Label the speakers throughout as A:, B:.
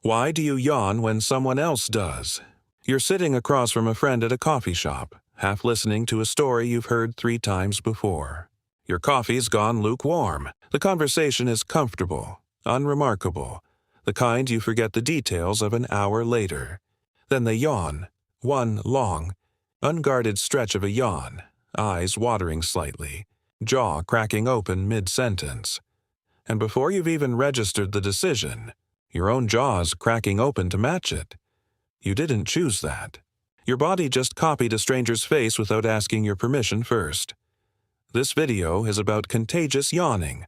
A: Why do you yawn when someone else does? You're sitting across from a friend at a coffee shop, half listening to a story you've heard 3 times before. Your coffee's gone lukewarm. The conversation is comfortable, unremarkable, the kind you forget the details of an hour later. Then they yawn, one long, unguarded stretch of a yawn, eyes watering slightly, jaw cracking open mid-sentence. And before you've even registered the decision, your own jaw's cracking open to match it. You didn't choose that. Your body just copied a stranger's face without asking your permission first. This video is about contagious yawning.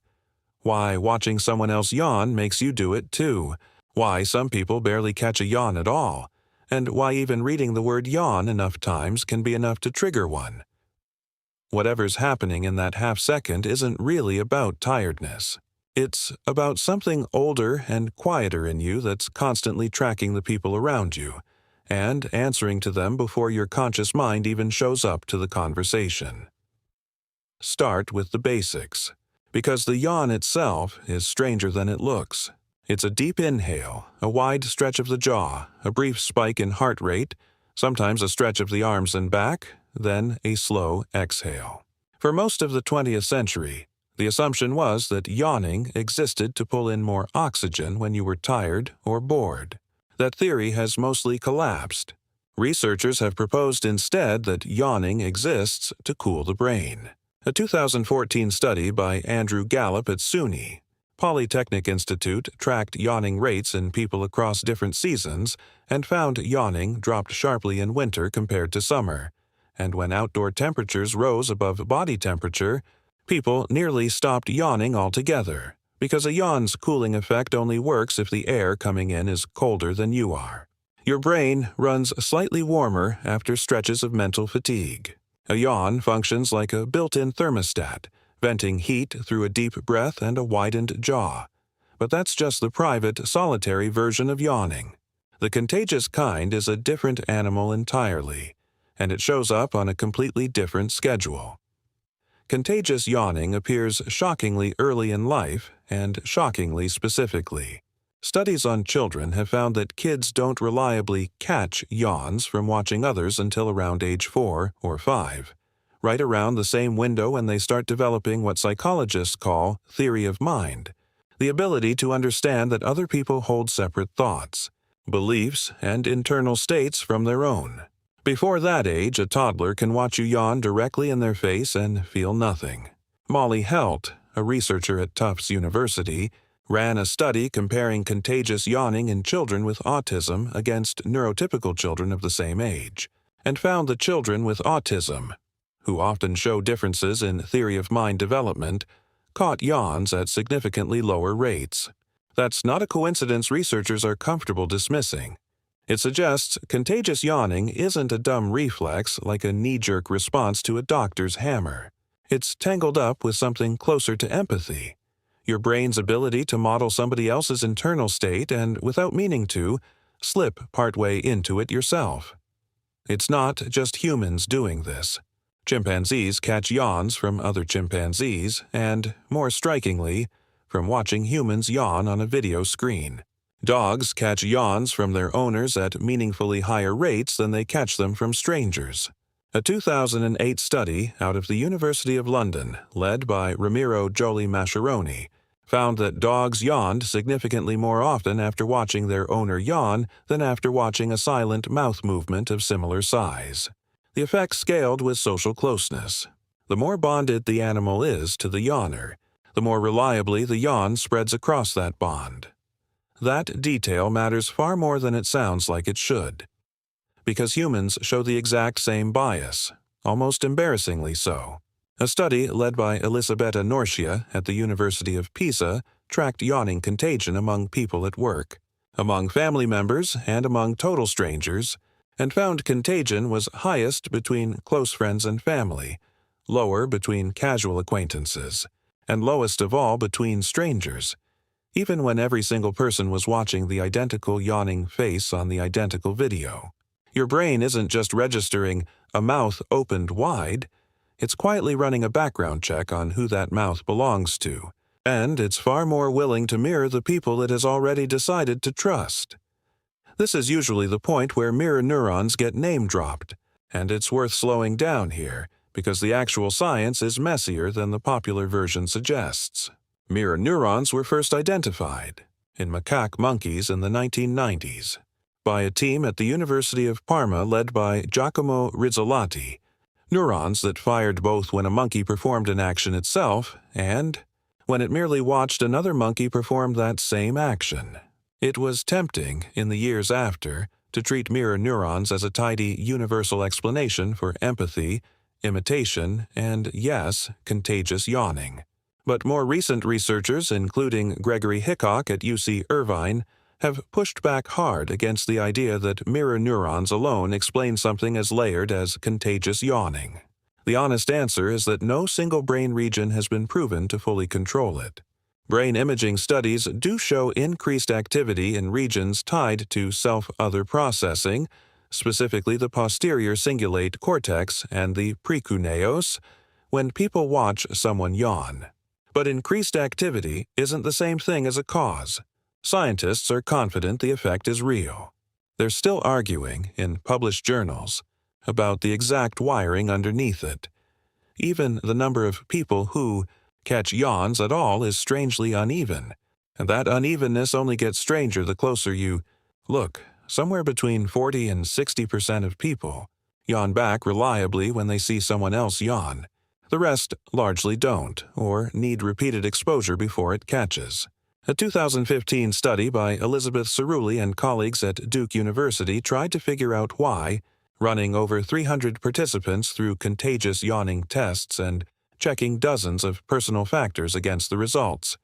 A: Why watching someone else yawn makes you do it too. Why some people barely catch a yawn at all. And why even reading the word yawn enough times can be enough to trigger one. Whatever's happening in that half second isn't really about tiredness. It's about something older and quieter in you that's constantly tracking the people around you, and answering to them before your conscious mind even shows up to the conversation. Start with the basics, because the yawn itself is stranger than it looks. It's a deep inhale, a wide stretch of the jaw, a brief spike in heart rate, sometimes a stretch of the arms and back, then a slow exhale. For most of the 20th century, the assumption was that yawning existed to pull in more oxygen when you were tired or bored. That theory has mostly collapsed. Researchers have proposed instead that yawning exists to cool the brain. A 2014 study by Andrew Gallup at SUNY Polytechnic Institute tracked yawning rates in people across different seasons and found yawning dropped sharply in winter compared to summer. And when outdoor temperatures rose above body temperature, people nearly stopped yawning altogether, because a yawn's cooling effect only works if the air coming in is colder than you are. Your brain runs slightly warmer after stretches of mental fatigue. A yawn functions like a built-in thermostat, venting heat through a deep breath and a widened jaw. But that's just the private, solitary version of yawning. The contagious kind is a different animal entirely, and it shows up on a completely different schedule. Contagious yawning appears shockingly early in life and shockingly specifically. Studies on children have found that kids don't reliably catch yawns from watching others until around age 4 or 5, right around the same window when they start developing what psychologists call theory of mind, the ability to understand that other people hold separate thoughts, beliefs, and internal states from their own. Before that age, a toddler can watch you yawn directly in their face and feel nothing. Molly Helt, a researcher at Tufts University, ran a study comparing contagious yawning in children with autism against neurotypical children of the same age, and found that children with autism, who often show differences in theory of mind development, caught yawns at significantly lower rates. That's not a coincidence researchers are comfortable dismissing. It suggests contagious yawning isn't a dumb reflex like a knee-jerk response to a doctor's hammer. It's tangled up with something closer to empathy, your brain's ability to model somebody else's internal state and, without meaning to, slip partway into it yourself. It's not just humans doing this. Chimpanzees catch yawns from other chimpanzees and, more strikingly, from watching humans yawn on a video screen. Dogs catch yawns from their owners at meaningfully higher rates than they catch them from strangers. A 2008 study out of the University of London, led by Ramiro Jolie Mascheroni, found that dogs yawned significantly more often after watching their owner yawn than after watching a silent mouth movement of similar size. The effect scaled with social closeness. The more bonded the animal is to the yawner, the more reliably the yawn spreads across that bond. That detail matters far more than it sounds like it should, because humans show the exact same bias, almost embarrassingly so. A study led by Elisabetta Norcia at the University of Pisa tracked yawning contagion among people at work, among family members, and among total strangers, and found contagion was highest between close friends and family, lower between casual acquaintances, and lowest of all between strangers, even when every single person was watching the identical yawning face on the identical video. Your brain isn't just registering a mouth opened wide, it's quietly running a background check on who that mouth belongs to, and it's far more willing to mirror the people it has already decided to trust. This is usually the point where mirror neurons get name-dropped, and it's worth slowing down here because the actual science is messier than the popular version suggests. Mirror neurons were first identified in macaque monkeys in the 1990s by a team at the University of Parma led by Giacomo Rizzolatti. Neurons that fired both when a monkey performed an action itself and when it merely watched another monkey perform that same action. It was tempting, in the years after, to treat mirror neurons as a tidy universal explanation for empathy, imitation, and, yes, contagious yawning. But more recent researchers, including Gregory Hickok at UC Irvine, have pushed back hard against the idea that mirror neurons alone explain something as layered as contagious yawning. The honest answer is that no single brain region has been proven to fully control it. Brain imaging studies do show increased activity in regions tied to self-other processing, specifically the posterior cingulate cortex and the precuneus, when people watch someone yawn. But increased activity isn't the same thing as a cause. Scientists are confident the effect is real. They're still arguing, in published journals, about the exact wiring underneath it. Even the number of people who catch yawns at all is strangely uneven, and that unevenness only gets stranger the closer you look. Somewhere between 40 and 60% of people yawn back reliably when they see someone else yawn. The rest largely don't, or need repeated exposure before it catches. A 2015 study by Elizabeth Cerulli and colleagues at Duke University tried to figure out why, running over 300 participants through contagious yawning tests and checking dozens of personal factors against the results.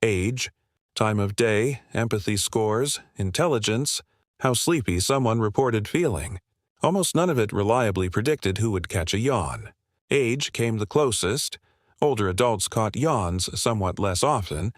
A: Age, time of day, empathy scores, intelligence, how sleepy someone reported feeling. Almost none of it reliably predicted who would catch a yawn. Age came the closest. Older adults caught yawns somewhat less often,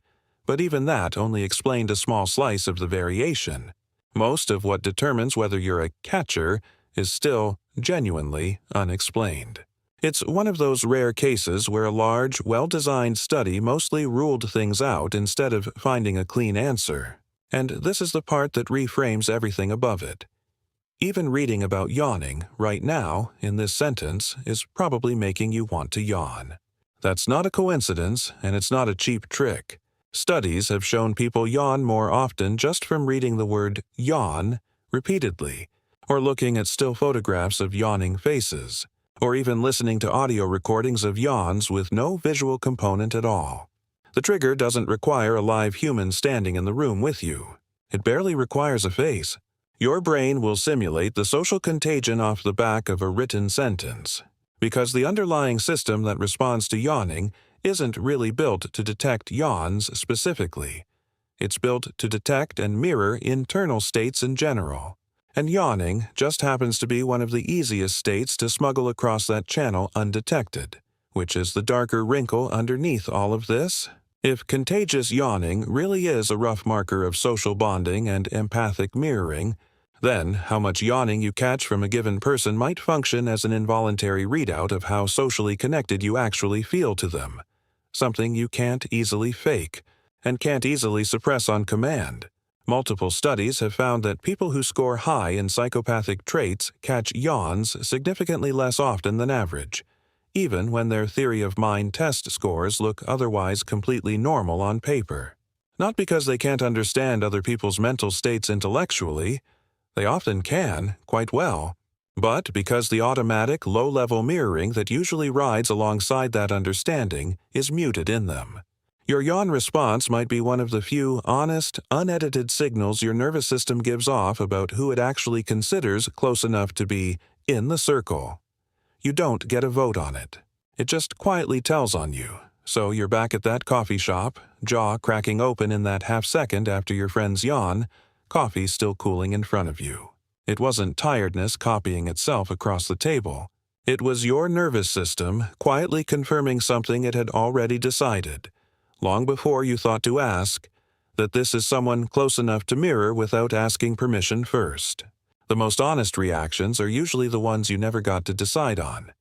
A: but even that only explained a small slice of the variation. Most of what determines whether you're a catcher is still genuinely unexplained. It's one of those rare cases where a large, well-designed study mostly ruled things out instead of finding a clean answer. And this is the part that reframes everything above it. Even reading about yawning right now in this sentence is probably making you want to yawn. That's not a coincidence, and it's not a cheap trick. Studies have shown people yawn more often just from reading the word yawn repeatedly, or looking at still photographs of yawning faces, or even listening to audio recordings of yawns with no visual component at all. The trigger doesn't require a live human standing in the room with you. It barely requires a face. Your brain will simulate the social contagion off the back of a written sentence, because the underlying system that responds to yawning isn't really built to detect yawns specifically. It's built to detect and mirror internal states in general. And yawning just happens to be one of the easiest states to smuggle across that channel undetected, which is the darker wrinkle underneath all of this. If contagious yawning really is a rough marker of social bonding and empathic mirroring, then how much yawning you catch from a given person might function as an involuntary readout of how socially connected you actually feel to them, something you can't easily fake and can't easily suppress on command. Multiple studies have found that people who score high in psychopathic traits catch yawns significantly less often than average, even when their theory of mind test scores look otherwise completely normal on paper. Not because they can't understand other people's mental states intellectually, they often can, quite well, but because the automatic, low-level mirroring that usually rides alongside that understanding is muted in them. Your yawn response might be one of the few honest, unedited signals your nervous system gives off about who it actually considers close enough to be in the circle. You don't get a vote on it. It just quietly tells on you. So you're back at that coffee shop, jaw cracking open in that half second after your friend's yawn, coffee still cooling in front of you. It wasn't tiredness copying itself across the table. It was your nervous system quietly confirming something it had already decided, long before you thought to ask, that this is someone close enough to mirror without asking permission first. The most honest reactions are usually the ones you never got to decide on.